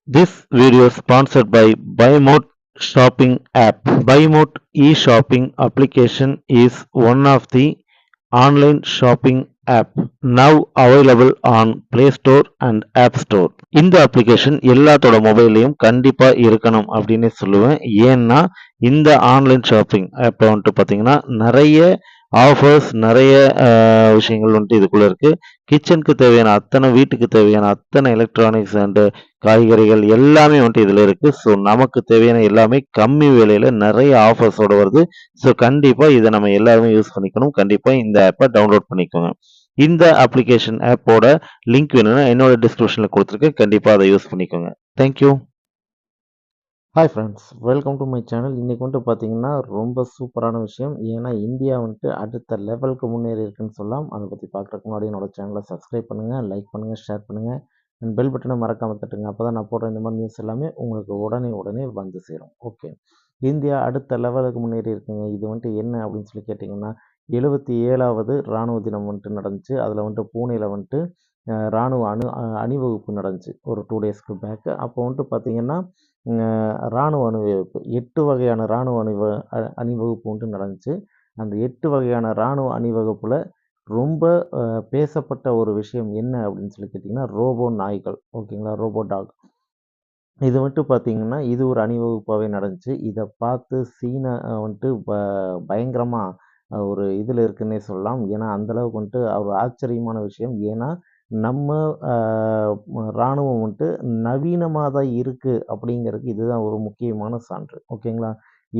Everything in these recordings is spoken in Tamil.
This video is sponsored by BuyMote shopping app. BuyMote e-shopping application is one of the online shopping app now available on Play Store and App Store. இந்த அப்ளிகேஷன் எல்லாத்தோட மொபைல்லையும் கண்டிப்பா இருக்கணும் அப்படின்னு சொல்லுவேன். ஏன்னா இந்த ஆன்லைன் ஷாப்பிங் ஆப்ப வந்துட்டு பார்த்தீங்கன்னா நிறைய ஆஃபர்ஸ் நிறைய விஷயங்கள் வந்துட்டு இதுக்குள்ள இருக்கு. கிச்சனுக்கு தேவையான அத்தனை வீட்டுக்கு தேவையான அத்தனை எலக்ட்ரானிக்ஸ் அண்ட் காய்கறிகள் எல்லாமே வந்துட்டு இதில் இருக்குது. ஸோ நமக்கு தேவையான எல்லாமே கம்மி விலையில் நிறைய ஆஃபர்ஸோடு வருது. ஸோ கண்டிப்பாக இதை நம்ம எல்லாருமே யூஸ் பண்ணிக்கணும். கண்டிப்பாக இந்த ஆப்பை டவுன்லோட் பண்ணிக்கோங்க. இந்த அப்ளிகேஷன் ஆப்போட லிங்க் வேணும்னா என்னோட டிஸ்கிரிப்ஷனில் கொடுத்துருக்கேன். கண்டிப்பாக அதை யூஸ் பண்ணிக்கோங்க. Thank you. Hi friends, welcome to my channel. இன்றைக்கி வந்துட்டு பார்த்தீங்கன்னா ரொம்ப சூப்பரான விஷயம். ஏன்னா இந்தியா வந்துட்டு அடுத்த லெவலுக்கு முன்னேறி இருக்குன்னு சொல்லலாம். அதை பற்றி பார்க்குறதுக்கு முன்னாடி என்னோட சேனலை சப்ஸ்கிரைப் பண்ணுங்கள், லைக் பண்ணுங்கள், ஷேர் பண்ணுங்கள் அண்ட் பெல் பட்டனை மறக்காமல் தட்டுங்க. அப்போ தான் நான் போடுற இந்த மாதிரி நியூஸ் எல்லாமே உங்களுக்கு உடனே வந்து சேரும். ஓகே, இந்தியா அடுத்த லெவலுக்கு முன்னேறி இருக்குங்க. இது வந்துட்டு என்ன அப்படின்னு சொல்லி கேட்டிங்கன்னா 77வது இராணுவ தினம் வந்துட்டு நடந்துச்சு. அதில் வந்துட்டு பூனேயில் வந்துட்டு இராணுவ அணிவகுப்பு நடந்துச்சு ஒரு 2 டேஸ்க்கு பேக்கு. அப்போ வந்துட்டு பார்த்திங்கன்னா இராணுவ அணிவகுப்பு 8 வகையான இராணுவ அணிவகுப்பு வந்துட்டு நடந்துச்சு. அந்த 8 வகையான இராணுவ அணிவகுப்பில் ரொம்ப பேசப்பட்ட ஒரு விஷயம் என்ன அப்படின்னு சொல்லி கேட்டிங்கன்னா ரோபோ நாய்கள். ஓகேங்களா, ரோபோ டாக். இது வந்துட்டு பார்த்தீங்கன்னா இது ஒரு அணிவகுப்பாகவே நடந்துச்சு. இதை பார்த்து சீனா வந்துட்டு பயங்கரமாக ஒரு இதில் இருக்குன்னே சொல்லலாம். ஏன்னா அந்தளவுக்கு வந்துட்டு ஒரு ஆச்சரியமான விஷயம். ஏன்னா நம்ம இராணுவம் வந்துட்டு நவீனமாக தான் இருக்குது அப்படிங்கிறதுக்கு இதுதான் ஒரு முக்கியமான சான்று. ஓகேங்களா,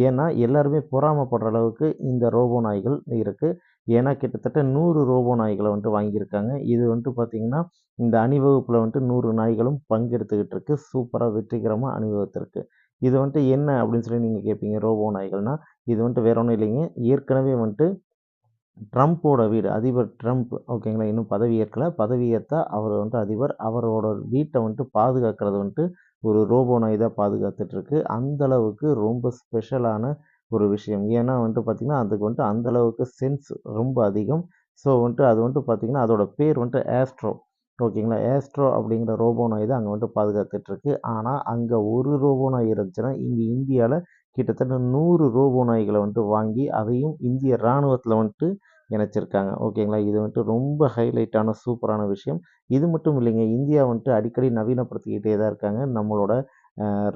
ஏன்னா எல்லாருமே பொறாமைப்படுற அளவுக்கு இந்த ரோபோ நாய்கள் இருக்குது. ஏன்னா கிட்டத்தட்ட 100 ரோபோ நாய்களை வந்துட்டு வாங்கியிருக்காங்க. இது வந்துட்டு பார்த்திங்கன்னா இந்த அணிவகுப்பில் வந்துட்டு 100 நாய்களும் பங்கெடுத்துக்கிட்டு இருக்கு. சூப்பராக வெற்றிகரமாக அணிவகுத்திருக்கு. இது வந்துட்டு என்ன அப்படின்னு சொல்லி நீங்கள் கேட்பீங்க, ரோபோ நாய்கள்னால் இது வந்துட்டு வேற ஒன்றும் இல்லைங்க. ஏற்கனவே வந்துட்டு ட்ரம்ப்போட வீடு, அதிபர் ட்ரம்ப், ஓகேங்களா, இன்னும் பதவி ஏற்கல. பதவி ஏற்றா அவர் வந்துட்டு அதிபர். அவரோட வீட்டை வந்துட்டு பாதுகாக்கிறது வந்துட்டு ஒரு ரோபோ நாய் தான் பாதுகாத்துட்ருக்கு. அந்தளவுக்கு ரொம்ப ஸ்பெஷலான ஒரு விஷயம். ஏன்னா வந்துட்டு பார்த்திங்கன்னா அதுக்கு வந்துட்டு அந்தளவுக்கு சென்ஸ் ரொம்ப அதிகம். ஸோ வந்துட்டு அது வந்துட்டு பார்த்திங்கன்னா அதோட பேர் வந்துட்டு ஆஸ்ட்ரோ. ஓகேங்களா, ஆஸ்ட்ரோ அப்படிங்கிற ரோபோ நாய் தான் அங்கே வந்துட்டு பாதுகாத்துட்ருக்கு. ஆனால் அங்கே ஒரு ரோபோ நாய் இருந்துச்சுன்னா இங்கே இந்தியாவில் கிட்டத்தட்ட 100 ரோபோ நாய்களை வந்துட்டு வாங்கி அதையும் இந்திய இராணுவத்தில் வந்துட்டு இணைச்சிருக்காங்க. ஓகேங்களா, இது வந்துட்டு ரொம்ப ஹைலைட்டான சூப்பரான விஷயம். இது மட்டும் இல்லைங்க, இந்தியா வந்துட்டு அடிக்கடி நவீனப்படுத்திக்கிட்டே தான் இருக்காங்க நம்மளோட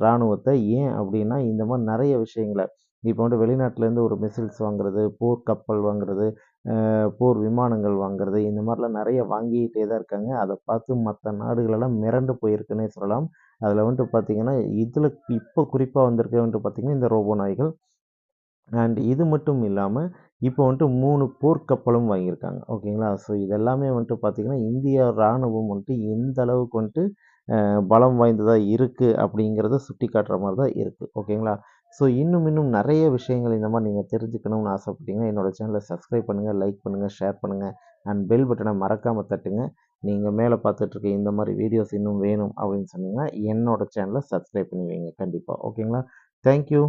இராணுவத்தை. ஏன் அப்படின்னா இந்த மாதிரி நிறைய விஷயங்களை இப்போ வந்துட்டு வெளிநாட்டிலேருந்து ஒரு மிசில்ஸ் வாங்குறது, போர் கப்பல் வாங்குறது, போர் விமானங்கள் வாங்குறது, இந்த மாதிரிலாம் நிறைய வாங்கிக்கிட்டே தான் இருக்காங்க. அதை பார்த்து மற்ற நாடுகளெல்லாம் மிரண்டு போயிருக்குன்னே சொல்லலாம். அதில் வந்துட்டு பார்த்திங்கன்னா இதில் இப்போ குறிப்பாக வந்திருக்க வந்துட்டு பார்த்திங்கன்னா இந்த ரோபோ நாய்கள். அண்ட் இது மட்டும் இல்லாமல் இப்போ வந்துட்டு 3 போர்க்கப்பலும் வாங்கியிருக்காங்க. ஓகேங்களா, ஸோ இதெல்லாமே வந்துட்டு பார்த்திங்கன்னா இந்திய இராணுவம் வந்துட்டு எந்த அளவுக்கு வந்துட்டு பலம் வாய்ந்ததாக இருக்குது அப்படிங்கிறத சுட்டி காட்டுற மாதிரி தான் இருக்குது. ஓகேங்களா, ஸோ இன்னும் நிறைய விஷயங்கள் இந்த மாதிரி நீங்கள் தெரிஞ்சுக்கணும்னு ஆசைப்பட்டீங்கன்னா என்னோட சேனலை சப்ஸ்கிரைப் பண்ணுங்கள், லைக் பண்ணுங்கள், ஷேர் பண்ணுங்கள் அண்ட் பெல் பட்டனை மறக்காமல் தட்டுங்க. நீங்கள் மேலே பார்த்துட்ருக்க இந்த மாதிரி வீடியோஸ் இன்னும் வேணும் அப்படின்னு சொன்னீங்கன்னா என்னோட சேனலை சப்ஸ்கிரைப் பண்ணி வைங்க கண்டிப்பாக. ஓகேங்களா, தேங்க்யூ.